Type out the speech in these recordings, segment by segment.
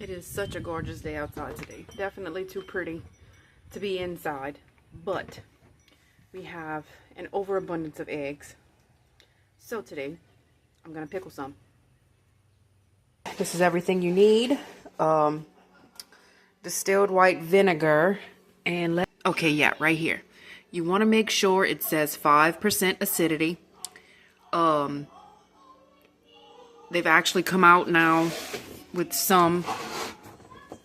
It is such a gorgeous day outside today. Definitely too pretty to be inside, but we have an overabundance of eggs. So today, I'm gonna pickle some. This is everything you need. Distilled white vinegar and okay, yeah, right here. You want to make sure it says 5% acidity. They've actually come out now with some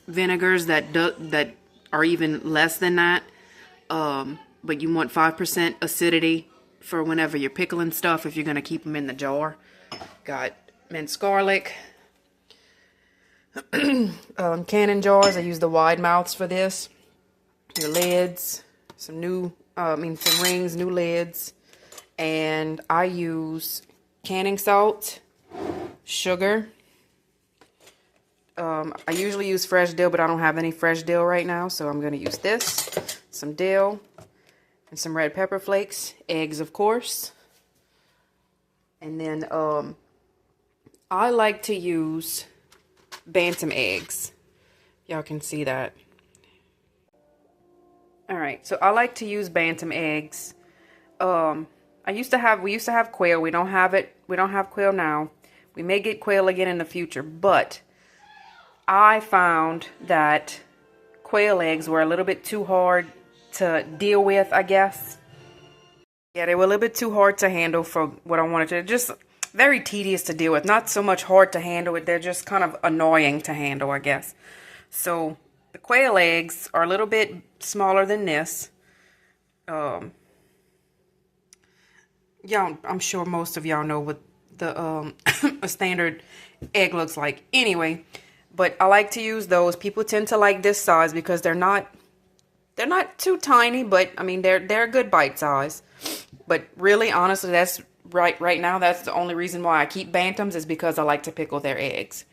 vinegars that are even less than that. But you want 5% acidity for whenever you're pickling stuff if you're going to keep them in the jar. Got minced garlic. Canning jars. I use the wide mouths for this. Your lids. Some rings, new lids. And I use canning salt, sugar. I usually use fresh dill, but I don't have any fresh dill right now, so I'm going to use this. Some dill and some red pepper flakes. Eggs, of course. And then I like to use Bantam eggs. Y'all can see that. Alright, so I like to use Bantam eggs. We used to have quail. We don't have quail now. We may get quail again in the future, but I found that quail eggs were a little bit too hard to deal with, I guess. Yeah, they were a little bit too hard to handle for what I wanted to. Just very tedious to deal with. Not so much hard to handle. They're just kind of annoying to handle, I guess. So the quail eggs are a little bit smaller than this. Y'all, I'm sure most of y'all know what the a standard egg looks like. Anyway, but I like to use those. People tend to like this size because they're not too tiny, but I mean they're a good bite size. But really, honestly, that's right now that's the only reason why I keep Bantams is because I like to pickle their eggs.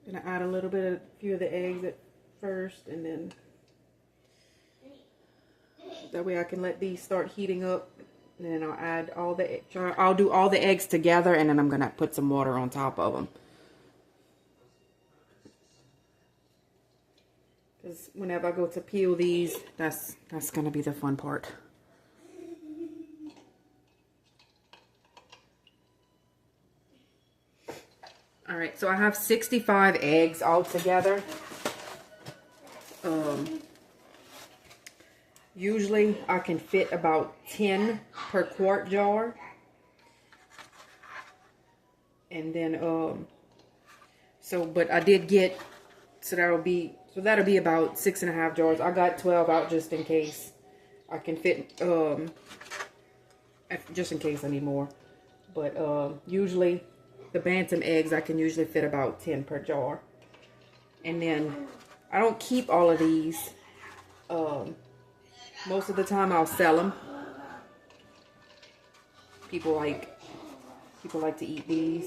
Gonna add a few of the eggs at first, and then that way I can let these start heating up, and then I'll add I'll do all the eggs together, and then I'm gonna put some water on top of them. Because whenever I go to peel these, that's gonna be the fun part. Alright, so I have 65 eggs altogether. Usually I can fit about 10 per quart jar. And then, but I did get, so that'll be about 6.5 jars. I got 12 out just in case I can fit, just in case I need more. But, usually the Bantam eggs, I can usually fit about 10 per jar. And then I don't keep all of these. Most of the time I'll sell them. People like to eat these.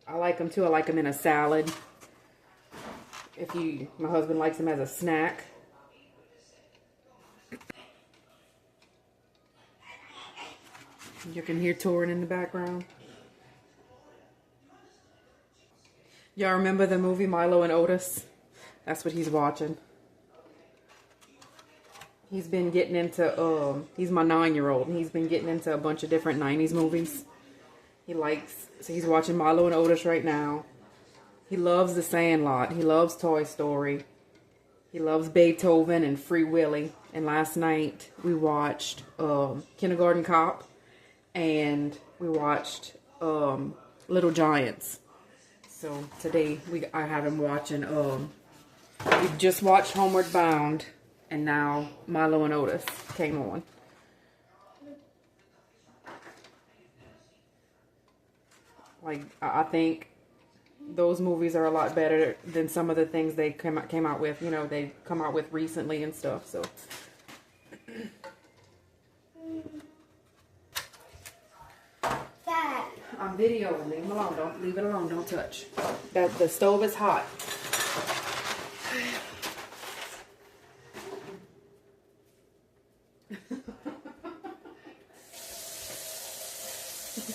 I like them too. I like them in a salad. My husband likes them as a snack. You can hear touring in the background. Y'all remember the movie Milo and Otis? That's what he's watching. He's been getting into, he's my 9-year-old, and he's been getting into a bunch of different 90s movies. So he's watching Milo and Otis right now. He loves The Sandlot. He loves Toy Story. He loves Beethoven and Free Willy. And last night we watched Kindergarten Cop, and we watched Little Giants. So today I have him watching, we just watched Homeward Bound, and now Milo and Otis came on. Like, I think those movies are a lot better than some of the things they came out with. You know, they come out with recently and stuff. So, Dad. I'm videoing. Leave them alone. Don't leave it alone. Don't touch. The stove is hot.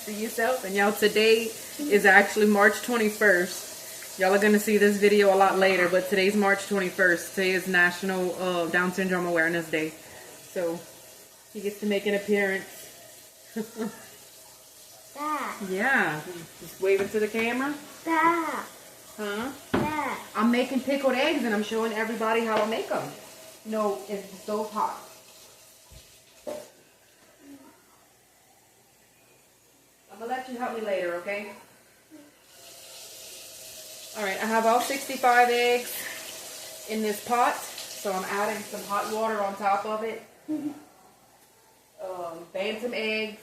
See yourself. And y'all, today is actually March 21st. Y'all are going to see this video a lot later, but today's March 21st. Today is National Down Syndrome Awareness Day. So, he gets to make an appearance. Dad. Yeah. Just wave it to the camera. Dad. Huh? Dad. I'm making pickled eggs and I'm showing everybody how to make them. No, it's so hot. I'm going to let you help me later, okay? Alright, I have all 65 eggs in this pot. So I'm adding some hot water on top of it. Bantam eggs.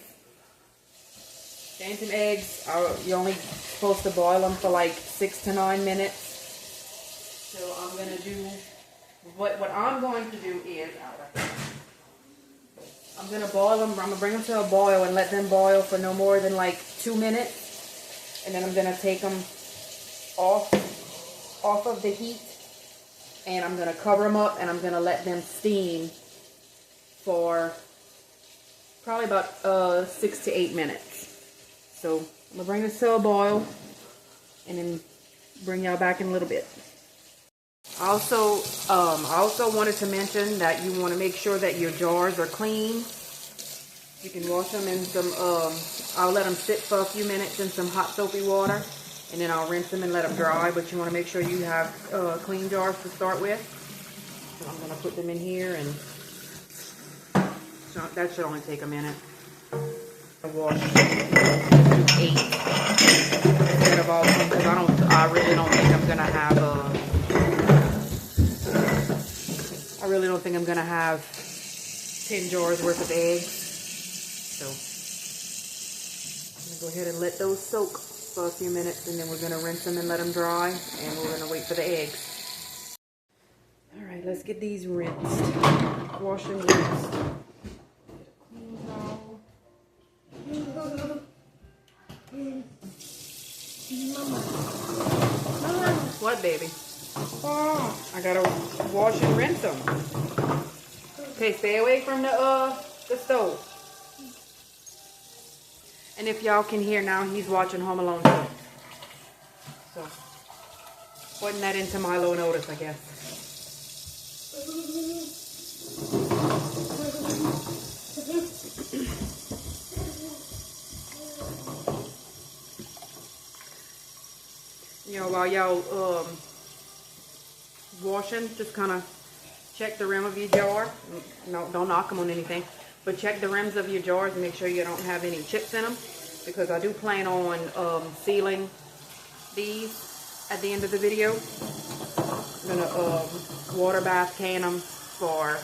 Bantam eggs, you're only supposed to boil them for like 6 to 9 minutes. So I'm going to do, what I'm going to do is, I'm going to boil them, I'm going to bring them to a boil and let them boil for no more than like 2 minutes. And then I'm going to take them off of the heat. And I'm going to cover them up and I'm going to let them steam for probably about 6 to 8 minutes. So I'm going to bring this to a boil and then bring y'all back in a little bit. I also wanted to mention that you want to make sure that your jars are clean. You can wash them in some, I'll let them sit for a few minutes in some hot soapy water. And then I'll rinse them and let them dry. But you want to make sure you have clean jars to start with. So I'm going to put them in here, and so that should only take a minute. I wash 8 instead of all of them because I really don't think I'm going to have I really don't think I'm going to have 10 jars worth of eggs. So I'm going to go ahead and let those soak for a few minutes, and then we're going to rinse them and let them dry, and we're going to wait for the eggs. Alright, let's get these rinsed. Wash and rinse. Get a clean towel. Mama. What, baby? Dad. I gotta wash and rinse them. Okay, stay away from the stove. And if y'all can hear now, he's watching Home Alone 2. So, putting that into my low notice, I guess. You know, while y'all washing, just kind of check the rim of your jar. No, don't knock them on anything. But check the rims of your jars and make sure you don't have any chips in them. Because I do plan on sealing these at the end of the video. I'm going to water bath can them for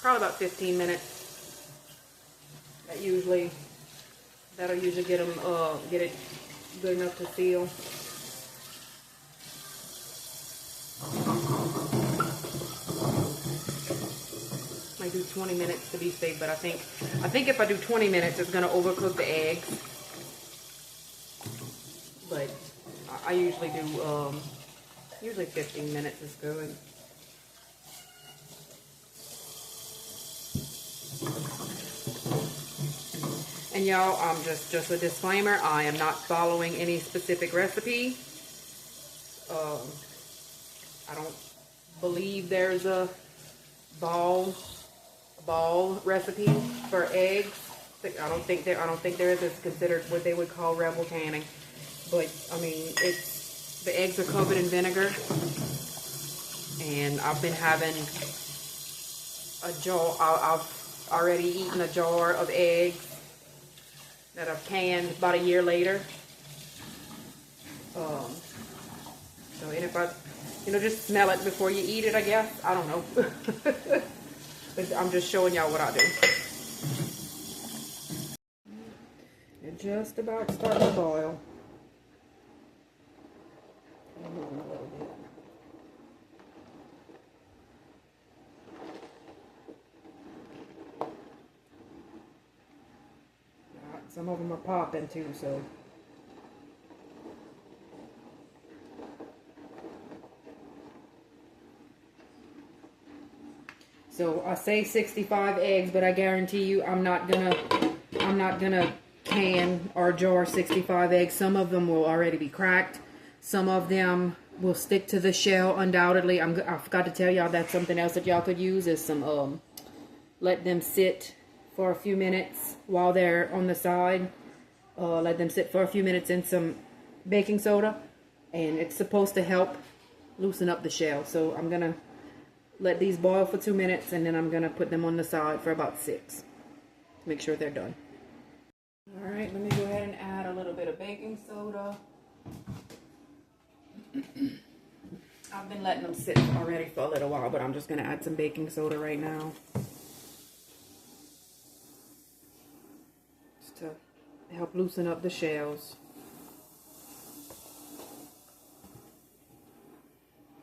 probably about 15 minutes. That'll usually get them, get it good enough to seal. I do 20 minutes to be safe, but I think if I do 20 minutes, it's gonna overcook the eggs. But I usually do usually 15 minutes is good. And y'all, just a disclaimer, I am not following any specific recipe. I don't believe there's a ball recipe for eggs. I don't think there is. It's considered what they would call rebel canning. But I mean, the eggs are covered in vinegar, and I've been having a jar. I've already eaten a jar of eggs that I've canned about a year later. So, and if I, just smell it before you eat it, I guess. I don't know. I'm just showing y'all what I do. They're just about starting to boil. I'm moving a little bit. Some of them are popping too, so. So I say 65 eggs, but I guarantee you I'm not gonna can or jar 65 eggs. Some of them will already be cracked. Some of them will stick to the shell undoubtedly. I forgot to tell y'all that's something else that y'all could use is some let them sit for a few minutes while they're on the side. Let them sit for a few minutes in some baking soda, and it's supposed to help loosen up the shell. So I'm gonna let these boil for 2 minutes, and then I'm gonna put them on the side for about 6. Make sure they're done. All right, let me go ahead and add a little bit of baking soda. I've been letting them sit already for a little while, but I'm just gonna add some baking soda right now. Just to help loosen up the shells.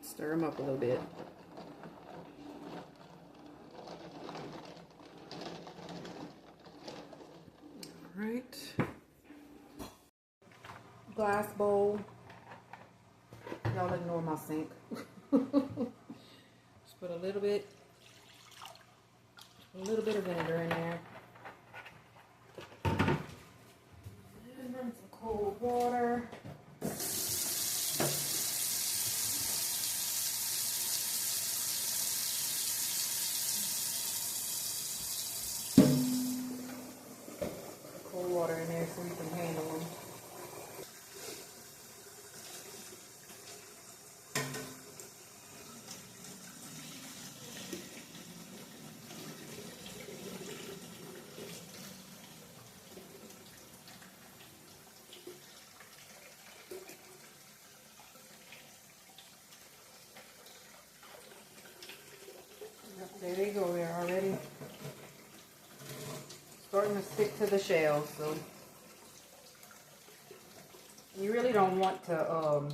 Stir them up a little bit. All right. Glass bowl. Y'all ignore my sink. Just put a little bit of vinegar in there. And then some cold water. Cold water in there so we can handle them. There you go, they're already starting to stick to the shell, so you really don't want to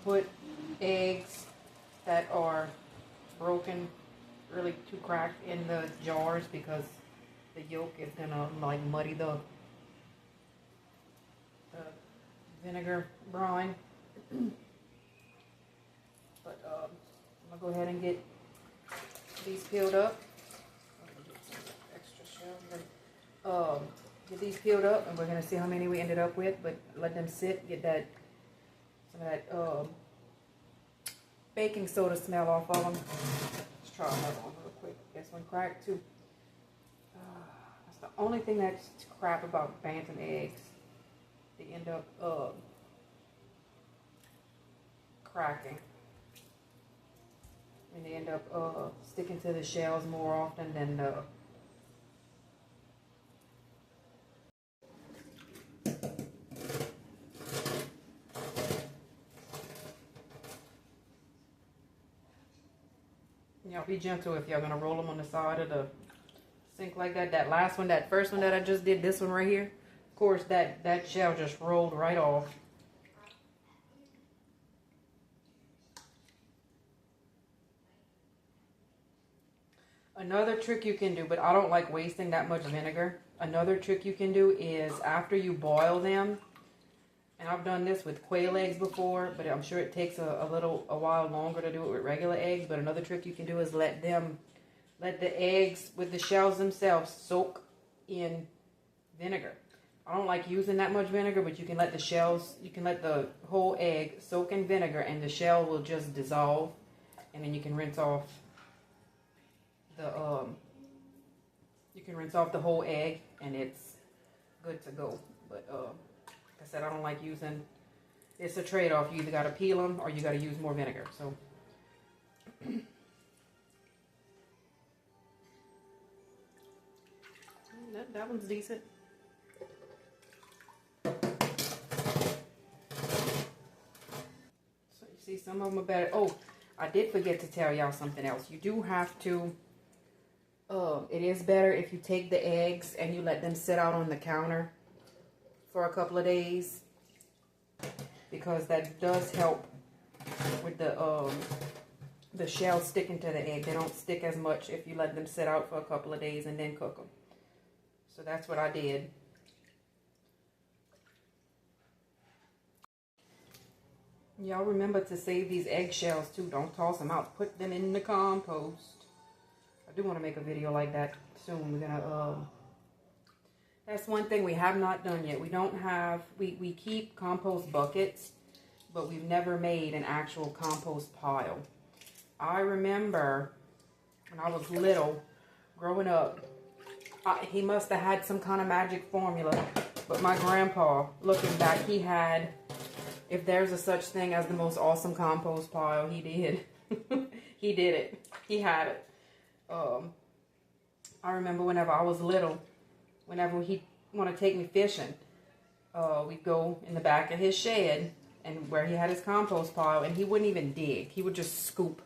put eggs that are broken, really too cracked in the jars, because the yolk is gonna like muddy the vinegar brine. But I'm gonna go ahead and get these peeled up. Extra shell. Get these peeled up, and we're gonna see how many we ended up with. But let them sit, get that some of that baking soda smell off of them. Let's try another one real quick. Guess one cracked too. That's the only thing that's crap about Bantam eggs. They end up cracking, and they end up sticking to the shells more often than the y'all be gentle if y'all gonna roll them on the side of the sink like that. That last one, that first one that I just did, this one right here, of course that shell just rolled right off. Another trick you can do, but I don't like wasting that much vinegar. Another trick you can do is after you boil them, and I've done this with quail eggs before, but I'm sure it takes a while longer to do it with regular eggs. But another trick you can do is let the eggs with the shells themselves soak in vinegar. I don't like using that much vinegar, but you can let the whole egg soak in vinegar, and the shell will just dissolve, and then you can rinse off the whole egg, and it's good to go. But like I said, I don't like using. It's a trade-off. You either got to peel them or you got to use more vinegar. So that one's decent. So you see, some of them are better. Oh, I did forget to tell y'all something else. You do have to. It is better if you take the eggs and you let them sit out on the counter for a couple of days, because that does help with the shell sticking to the egg. They don't stick as much if you let them sit out for a couple of days and then cook them. So that's what I did. Y'all remember to save these eggshells too. Don't toss them out. Put them in the compost. I do want to make a video like that soon. We're gonna that's one thing we have not done yet. We don't have we keep compost buckets, but we've never made an actual compost pile. I remember when I was little, growing up, he must have had some kind of magic formula, but my grandpa, looking back, he had, if there's a such thing as the most awesome compost pile, he did. He did it. He had it. I remember whenever I was little, whenever he'd want to take me fishing, we'd go in the back of his shed and where he had his compost pile, and he wouldn't even dig. He would just scoop.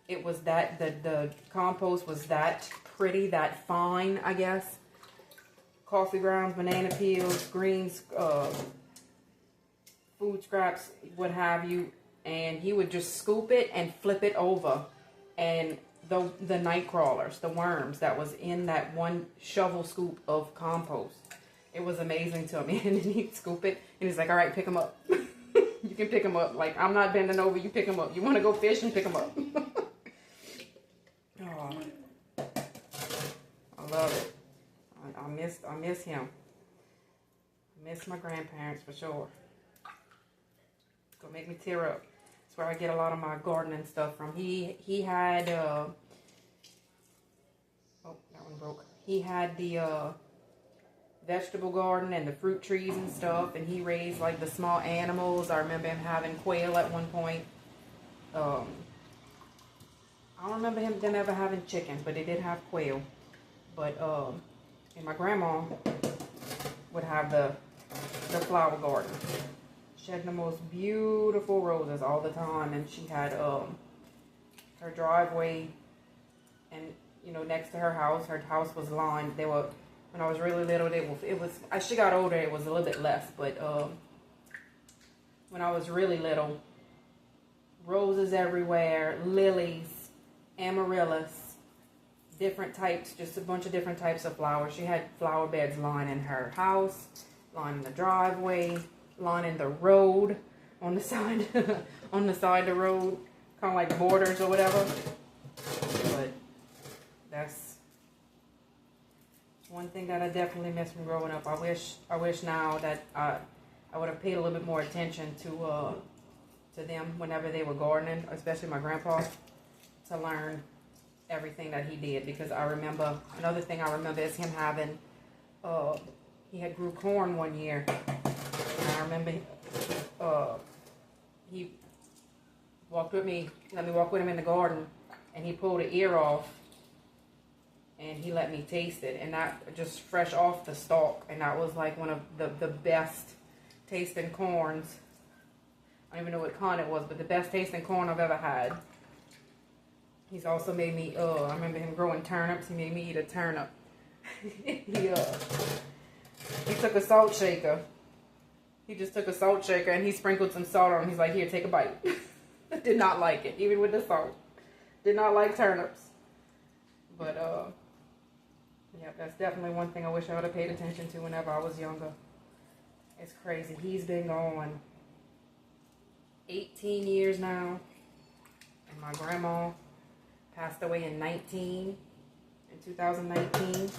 It was that, the compost was that pretty, that fine, I guess. Coffee grounds, banana peels, greens, food scraps, what have you. And he would just scoop it and flip it over. And the night crawlers, the worms that was in that one shovel scoop of compost. It was amazing to me. And then he'd scoop it and he's like, all right, pick them up. You can pick them up. Like, I'm not bending over, you pick them up. You want to go fish and pick them up. Oh, I love it. I miss him. I miss my grandparents for sure. It's gonna make me tear up. That's where I get a lot of my gardening stuff from. He had oh, that one broke. He had the vegetable garden and the fruit trees and stuff, and he raised like the small animals. I remember him having quail at one point. I don't remember them ever having chickens, but they did have quail. But and my grandma would have the flower garden. She had the most beautiful roses all the time, and she had her driveway, and you know, next to her house was lined. They were, when I was really little, it was as she got older, it was a little bit less, but when I was really little, roses everywhere, lilies, amaryllis, different types, just a bunch of different types of flowers. She had flower beds lining her house, lining the driveway, lining the road on the side, on the side of the road, kind of like borders or whatever. But that's one thing that I definitely miss from growing up. I wish now that I would have paid a little bit more attention to them whenever they were gardening, especially my grandpa, to learn everything that he did. Because I remember, another thing I remember is him having, he had grew corn one year. And I remember he walked with me, let me walk with him in the garden, and he pulled the ear off and he let me taste it. And that just fresh off the stalk. And that was like one of the best tasting corns. I don't even know what kind it was, but the best tasting corn I've ever had. He's also made me, I remember him growing turnips. He made me eat a turnip. He took a salt shaker. He just took a salt shaker and he sprinkled some salt on it. He's like, here, take a bite. Did not like it, even with the salt. Did not like turnips. But, yeah, that's definitely one thing I wish I would have paid attention to whenever I was younger. It's crazy. He's been gone 18 years now. And my grandma passed away in 2019.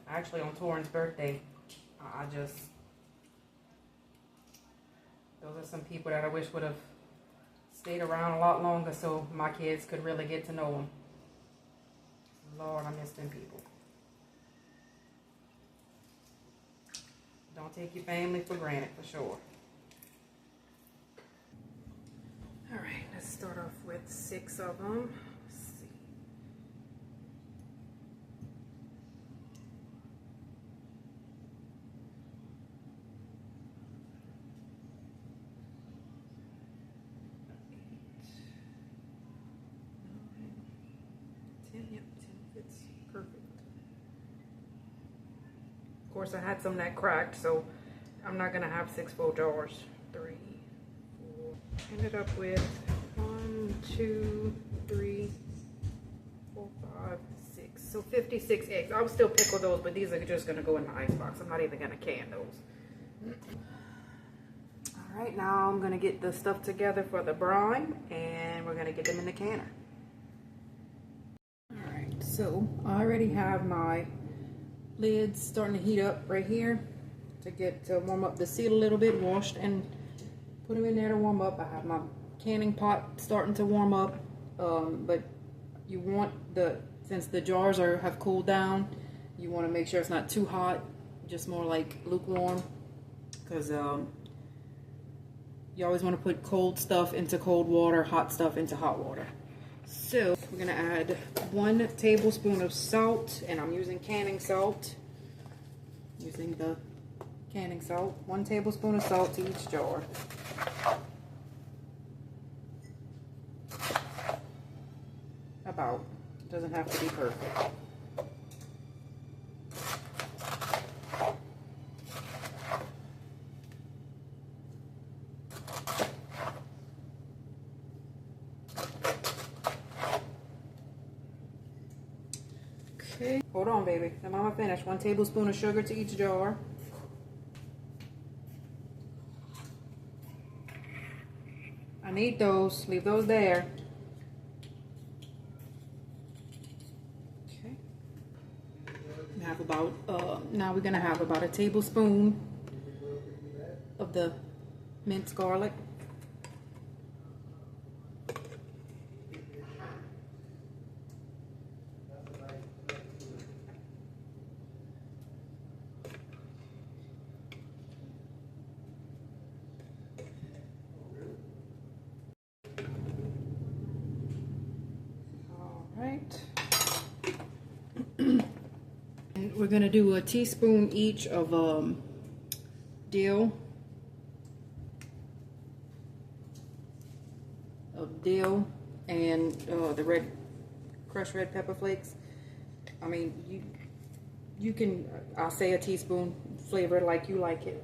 Actually on Torrin's birthday. Those are some people that I wish would have stayed around a lot longer so my kids could really get to know them. Lord, I miss them people. Don't take your family for granted, for sure. All right, let's start off with 6 of them. Let's see. Yep, 10 fits perfect. Of course, I had some that cracked, so I'm not gonna have 6 full jars. 3, 4. Ended up with 1, 2, 3, 4, 5, 6. So 56 eggs. I'll still pickle those, but these are just gonna go in the icebox. I'm not even gonna can those. All right, now I'm gonna get the stuff together for the brine, and we're gonna get them in the canner. All right, so I already have my lids starting to heat up right here to warm up the seed a little bit, washed and put them in there to warm up. I have my canning pot starting to warm up, but you want since the jars have cooled down, you want to make sure it's not too hot, just more like lukewarm, because you always want to put cold stuff into cold water, hot stuff into hot water. So we're gonna add 1 tablespoon of salt, and I'm using canning salt. Using the canning salt, 1 tablespoon of salt to each jar. About, doesn't have to be perfect. Okay, hold on, baby. I'm almost finished. 1 tablespoon of sugar to each jar. I need those. Leave those there. Okay. Now we're gonna have about a tablespoon of the minced garlic. Right. And we're gonna do a teaspoon each of dill, and the crushed red pepper flakes. I mean, you can, I'll say a teaspoon, flavor it like you like it.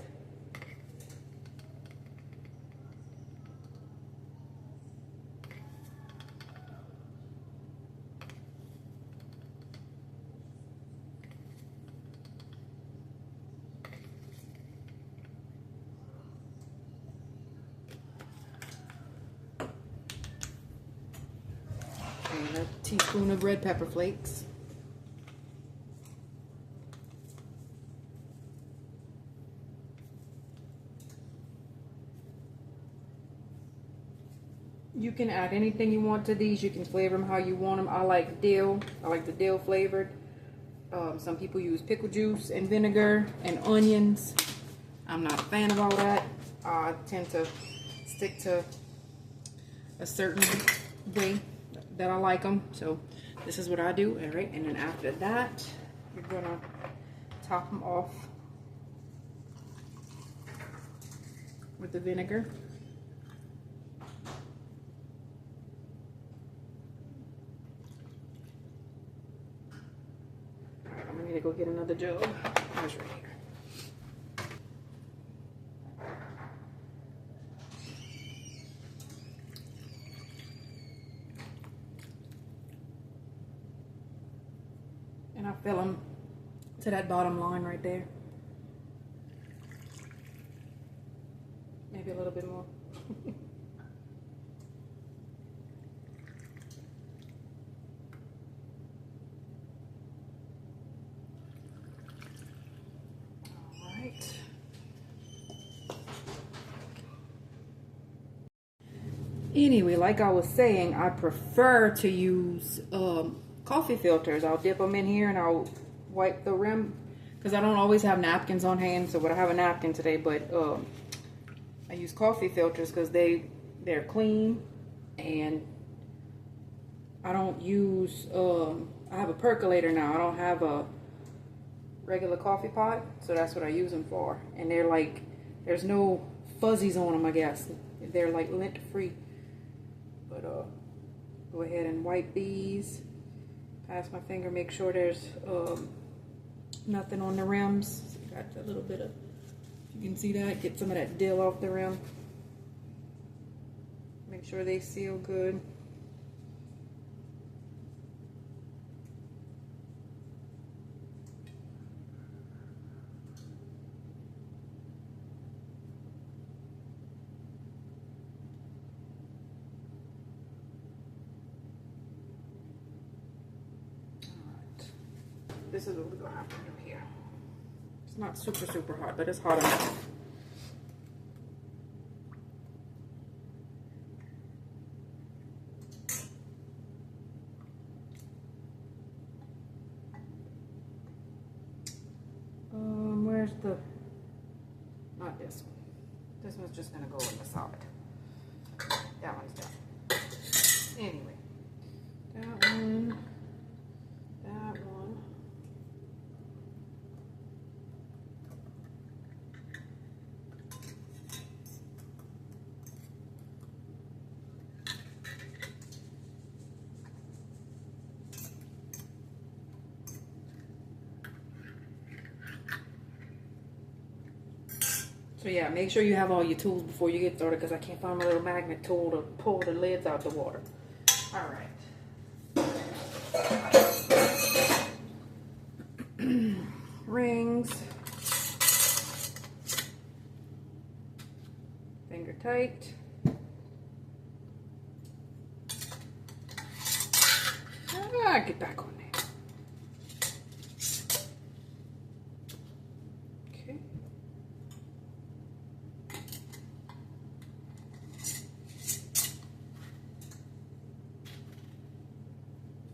And a teaspoon of red pepper flakes. You can add anything you want to these. You can flavor them how you want them. I like dill. I like the dill flavored. Some people use pickle juice and vinegar and onions. I'm not a fan of all that. I tend to stick to a certain way that I like them. So this is what I do. All right, and then after that, you're gonna top them off with the vinegar. All right, I'm gonna need to go get another jug. It's right here. And I fill them to that bottom line right there. Maybe a little bit more. All right. Anyway, like I was saying, I prefer to use coffee filters. I'll dip them in here and I'll wipe the rim, because I don't always have napkins on hand. So, but I have a napkin today, but I use coffee filters because they're clean, and I don't use I have a percolator now. I don't have a regular coffee pot, so that's what I use them for. And they're like, there's no fuzzies on them, I guess. They're like lint free. But go ahead and wipe these. Pass my finger, make sure there's nothing on the rims. So you got a little bit of, you can see that, get some of that dill off the rim. Make sure they seal good. this is what we're gonna have to do here. It's not super, super hot, but it's hot enough. Where's the, not this one. This one's just gonna go in the solid. That one's done. Anyway, that one. So yeah, make sure you have all your tools before you get started, because I can't find my little magnet tool to pull the lids out the water. All right. Rings. Finger tight. Get back on there. Okay.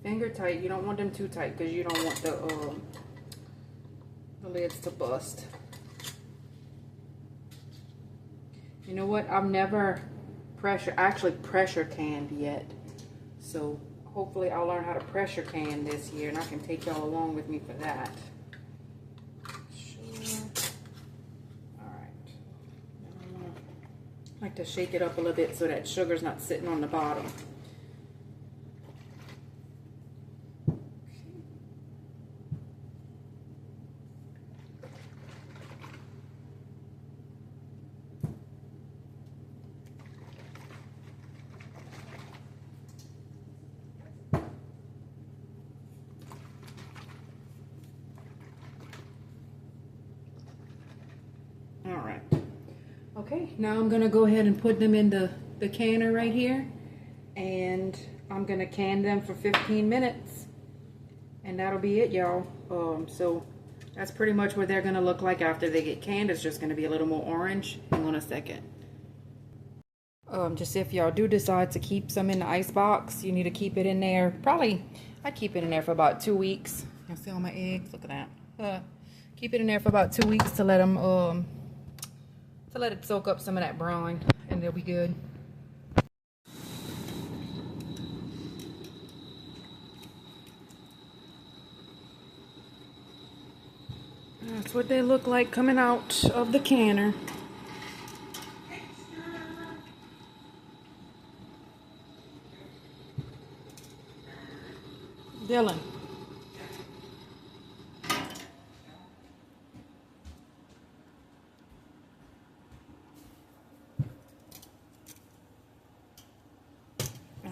Finger tight. You don't want them too tight because you don't want the lids to bust. You know what? I've never actually pressure canned yet. So hopefully I'll learn how to pressure can this year, and I can take y'all along with me for that. Sure. All right. I like to shake it up a little bit so that sugar's not sitting on the bottom. All right. Okay, now I'm gonna go ahead and put them in the canner right here, and I'm gonna can them for 15 minutes, and that'll be it, y'all. So that's pretty much what they're gonna look like after they get canned. It's just gonna be a little more orange. Hang on a second. Just if y'all do decide to keep some in the ice box, you need to keep it in there. Probably, I'd keep it in there for about 2 weeks. You see all my eggs? Look at that. Keep it in there for about 2 weeks to let them to let it soak up some of that brine, and they'll be good. That's what they look like coming out of the canner. Dylan.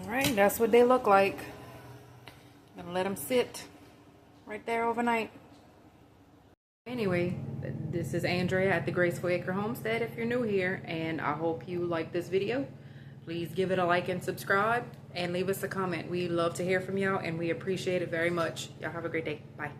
Alright, that's what they look like. Gonna let them sit right there overnight. Anyway, this is Andrea at the Graceful Acre Homestead if you're new here, and I hope you like this video. Please give it a like and subscribe, and leave us a comment. We love to hear from y'all, and we appreciate it very much. Y'all have a great day. Bye.